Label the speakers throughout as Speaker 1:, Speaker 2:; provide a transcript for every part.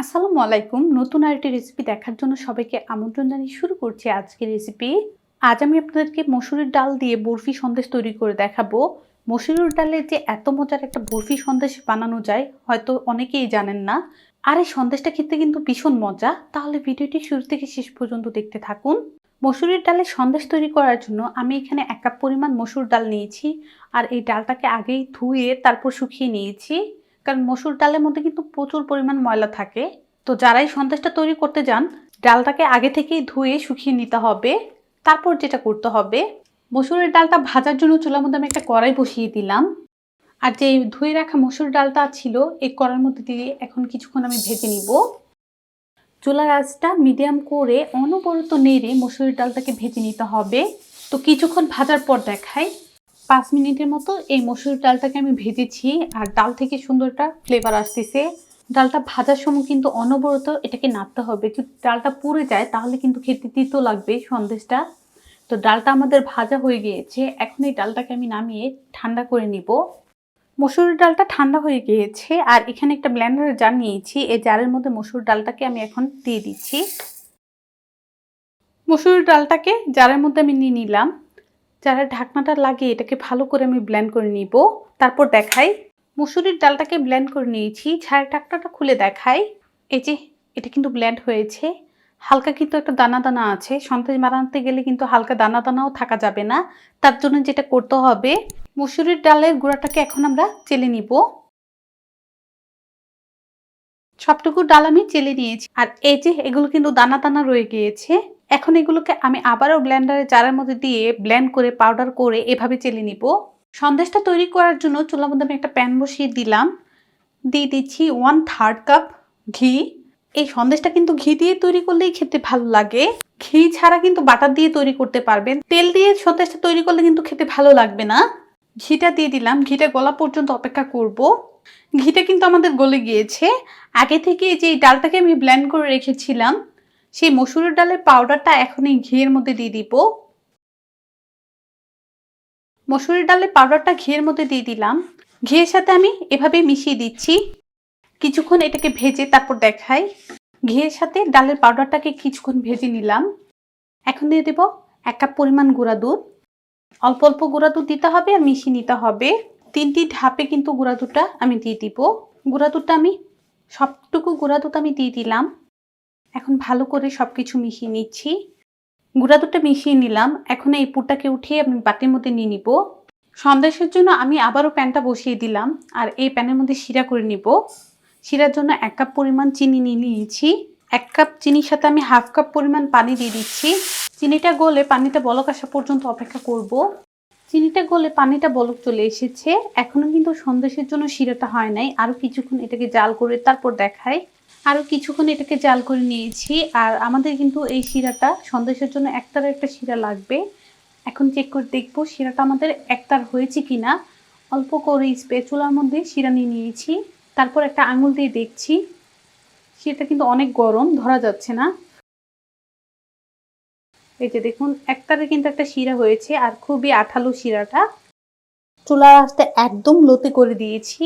Speaker 1: আসসালামু আলাইকুম। নতুন আরেকটি রেসিপি দেখার জন্য সবাইকে আমন্ত্রণ জানিয়ে শুরু করছি আজকের রেসিপি। আজ আমি আপনাদেরকে মসুরের ডাল দিয়ে বরফি সন্দেশ তৈরি করে দেখাবো। মসুরের ডালের যে এত মজার একটা বরফি সন্দেশ বানানো যায় হয়তো অনেকেই জানেন না। আর এই সন্দেশটা খেতে কিন্তু ভীষণ মজা। তাহলে ভিডিওটি শুরু থেকে শেষ পর্যন্ত দেখতে থাকুন। মসুরের ডালের সন্দেশ তৈরি করার জন্য আমি এখানে 1 কাপ পরিমাণ মসুর ডাল নিয়েছি। আর এই ডালটাকে আগেই ধুয়ে তারপর শুকিয়ে নিয়েছি। কারণ মসুর ডালের মধ্যে কিন্তু প্রচুর পরিমাণ ময়লা থাকে। তো যারাই সন্দেশটা তৈরি করতে যান ডালটাকে আগে থেকেই ধুয়ে শুকিয়ে নিতে হবে। তারপর যেটা করতে হবে, মসুরের ডালটা ভাজার জন্য চুলার মধ্যে আমি একটা কড়াই বসিয়ে দিলাম। আর যে ধুয়ে রাখা মসুর ডালটা ছিল এই কড়াইয়ের মধ্যে দিয়ে এখন কিছুক্ষণ আমি ভেজে নিব। চুলার আঁচটা মিডিয়াম করে অনবরত নেড়ে মসুরের ডালটাকে ভেজে নিতে হবে। তো কিছুক্ষণ ভাজার পর দেখাই 5 মিনিটের মতো এই মসুর ডালটাকে আমি ভেজেছি। আর ডাল থেকে সুন্দর একটা ফ্লেভার আসতেছে। ডালটা ভাজার সময় কিন্তু অনবরত এটাকে নাড়তে হবে। যদি ডালটা পুড়ে যায় তাহলে কিন্তু খেতে তিতো লাগবে সন্দেশটা। তো ডালটা আমাদের ভাজা হয়ে গিয়েছে। এখন এই ডালটাকে আমি নামিয়ে ঠান্ডা করে নিব। মসুর ডালটা ঠান্ডা হয়ে গিয়েছে আর এখানে একটা ব্লেন্ডারের জার নিয়েছি। এই জারের মধ্যে মসুর ডালটাকে আমি এখন দিয়ে দিচ্ছি। মসুর ডালটাকে জারের মধ্যে আমি নিয়ে নিলাম। জারের ঢাকনাটা লাগিয়ে এটাকে ভালো করে আমি ব্লেন্ড করে নিব। তারপর দেখাই মসুরির ডালটাকে ব্লেন্ড করে নিয়েছি। ছায়ের ঢাকনাটা খুলে দেখাই। এই যে এটা কিন্তু ব্লেন্ড হয়েছে। হালকা কিন্তু একটা দানা দানা আছে। সন্দেশ বানাতে গেলে কিন্তু হালকা দানা দানাও থাকা যাবে না। তার জন্য যেটা করতে হবে, মসুরির ডালের গুঁড়াটাকে এখন আমরা চেলে নিব। সবটুকু ডাল আমি চেলে নিয়েছি। আর এই যে এগুলো কিন্তু দানা দানা রয়ে গিয়েছে। এখন এগুলোকে আমি আবারও ব্লেন্ডারে জারের মধ্যে দিয়ে ব্লেন্ড করে পাউডার করে এভাবে চেলে নিব। সন্দেশটা তৈরি করার জন্য চুলার মধ্যে আমি একটা প্যান বসিয়ে দিলাম। দিয়ে দিচ্ছি 1/3 কাপ ঘি। এই সন্দেশটা কিন্তু ঘি দিয়ে তৈরি করলেই খেতে ভালো লাগে। ঘি ছাড়া কিন্তু বাটার দিয়ে তৈরি করতে পারবেন। তেল দিয়ে সন্দেশটা তৈরি করলে কিন্তু খেতে ভালো লাগবে না। ঘিটা দিয়ে দিলাম। ঘিটা গলা পর্যন্ত অপেক্ষা করব। ঘিটা কিন্তু আমাদের গলে গিয়েছে। আগে থেকে যে ডালটাকে আমি ব্লেন্ড করে রেখেছিলাম সেই মসুরের ডালের পাউডারটা এখন এই ঘিয়ের মধ্যে দিয়ে দিব। মসুরের ডালের পাউডারটা ঘিয়ের মধ্যে দিয়ে দিলাম। ঘিয়ের সাথে আমি এভাবে মিশিয়ে দিচ্ছি। কিছুক্ষণ এটাকে ভেজে তারপর দেখাই। ঘিয়ের সাথে ডালের পাউডারটাকে কিছুক্ষণ ভেজে নিলাম। এখন দিয়ে দেব 1 কাপ পরিমাণ গুঁড়া দুধ। অল্প অল্প গুঁড়া দুধ দিতে হবে আর মিশিয়ে নিতে হবে। 3টি ধাপে কিন্তু গুঁড়া দুধটা আমি দিয়ে দিব। গুঁড়া দুধটা আমি সবটুকু গুঁড়া দুধ আমি দিয়ে দিলাম। এখন ভালো করে সবকিছু মিশিয়ে নিচ্ছি। গুঁড়া দুধটা মিশিয়ে নিলাম। এখন এই পুরটাকে উঠিয়ে আমি বাটির মধ্যে নিয়ে নিব। সন্দেশের জন্য আমি আবারও প্যানটা বসিয়ে দিলাম। আর এই প্যানের মধ্যে শিরা করে নিব। শিরার জন্য 1 কাপ পরিমাণ চিনি নিয়ে নিয়েছি। 1 কাপ চিনির সাথে আমি 1/2 কাপ পরিমাণ পানি দিয়ে দিচ্ছি। চিনিটা গলে পানিটা বলক আসা পর্যন্ত অপেক্ষা করব। চিনিটা গলে পানিটা বলক চলে এসেছে। এখনো কিন্তু সন্দেশের জন্য শিরাটা হয় নাই। আরও কিছুক্ষণ এটাকে জাল করে তারপর দেখাই। আরও কিছুক্ষণ এটাকে জাল করে নিয়েছি। আর আমাদের কিন্তু এই শিরাটা সন্দেশের জন্য একটার একটা শিরা লাগবে। এখন চেক করে দেখব শিরাটা আমাদের একটার হয়েছে কিনা। অল্প করে স্প্যাচুলার মধ্যে শিরা নিয়ে নিয়েছি। তারপর একটা আঙুল দিয়ে দেখছি। শিরাটা কিন্তু অনেক গরম, ধরা যাচ্ছে না। এই যে দেখুন একটারে কিন্তু একটা শিরা হয়েছে আর খুবই আঠালো শিরাটা। চুলার আঁচটা একদম লোতে করে দিয়েছি।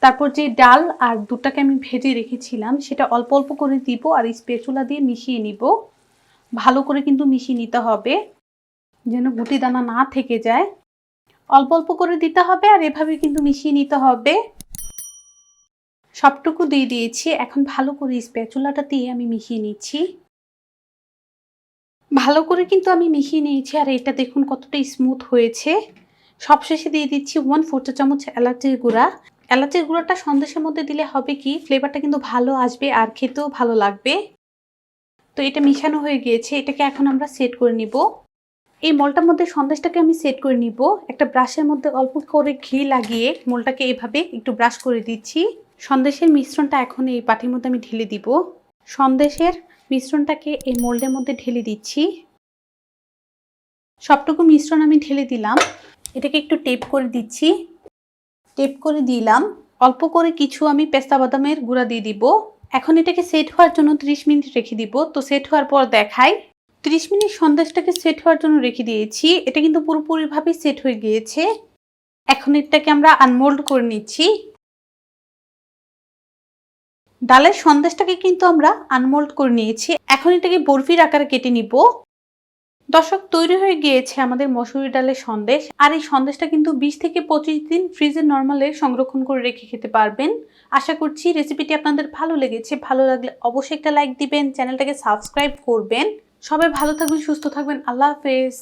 Speaker 1: তারপর যে ডাল আর দুধটাকে আমি ভেজে রেখেছিলাম সেটা অল্প অল্প করে দিব আর স্প্যাচুলা দিয়ে মিশিয়ে নিব। ভালো করে কিন্তু মিশিয়ে নিতে হবে যেন গুটি দানা না থেকে যায়। অল্প অল্প করে দিতে হবে আর এভাবে কিন্তু মিশিয়ে নিতে হবে। সবটুকু দিয়ে দিয়েছি। এখন ভালো করে স্প্যাচুলাটা দিয়ে আমি মিশিয়ে নিচ্ছি। ভালো করে কিন্তু আমি মিশিয়ে নিয়েছি। আর এটা দেখুন কতটা স্মুথ হয়েছে। সবশেষে দিয়ে দিচ্ছি 1/4 চা চামচ এলাচের গুঁড়া। এলাচের গুঁড়াটা সন্দেশের মধ্যে দিলে হবে কি ফ্লেভারটা কিন্তু ভালো আসবে আর খেতেও ভালো লাগবে। তো এটা মিশানো হয়ে গিয়েছে। এটাকে এখন আমরা সেট করে নিব। এই মোলটার মধ্যে সন্দেশটাকে আমি সেট করে নিব। একটা ব্রাশের মধ্যে অল্প করে ঘি লাগিয়ে মোলটাকে এভাবে একটু ব্রাশ করে দিচ্ছি। সন্দেশের মিশ্রণটা এখন এই বাটির মধ্যে আমি ঢেলে দিব। সন্দেশের মিশ্রণটাকে এই মোল্ডের মধ্যে ঢেলে দিচ্ছি। সবটুকু মিশ্রণ আমি ঢেলে দিলাম। এটাকে একটু টেপ করে দিচ্ছি। টেপ করে দিলাম। অল্প করে কিছু আমি পেস্তা বাদামের গুঁড়া দিয়ে দিব। এখন এটাকে সেট হওয়ার জন্য 30 মিনিট রেখে দিব। তো সেট হওয়ার পর দেখাই। 30 মিনিট সন্দেশটাকে সেট হওয়ার জন্য রেখে দিয়েছি। এটা কিন্তু পুরোপুরিভাবে সেট হয়ে গিয়েছে। এখন এটাকে আমরা আনমোল্ড করে নিচ্ছি। ডালের সন্দেশটাকে কিন্তু আমরা আনমোল্ড করে নিয়েছি। এখন এটাকে বরফির আকারে কেটে নিব। দর্শক, তৈরি হয়ে গিয়েছে আমাদের মসুরি ডালের সন্দেশ। আর এই সন্দেশটা কিন্তু 20 থেকে 25 দিন ফ্রিজে নরমালে সংরক্ষণ করে রেখে খেতে পারবেন। আশা করছি রেসিপিটি আপনাদের ভালো লেগেছে। ভালো লাগলে অবশ্যই একটা লাইক দিবেন, চ্যানেলটাকে সাবস্ক্রাইব করবেন। সবাই ভালো থাকবেন, সুস্থ থাকবেন। আল্লাহ হাফেজ।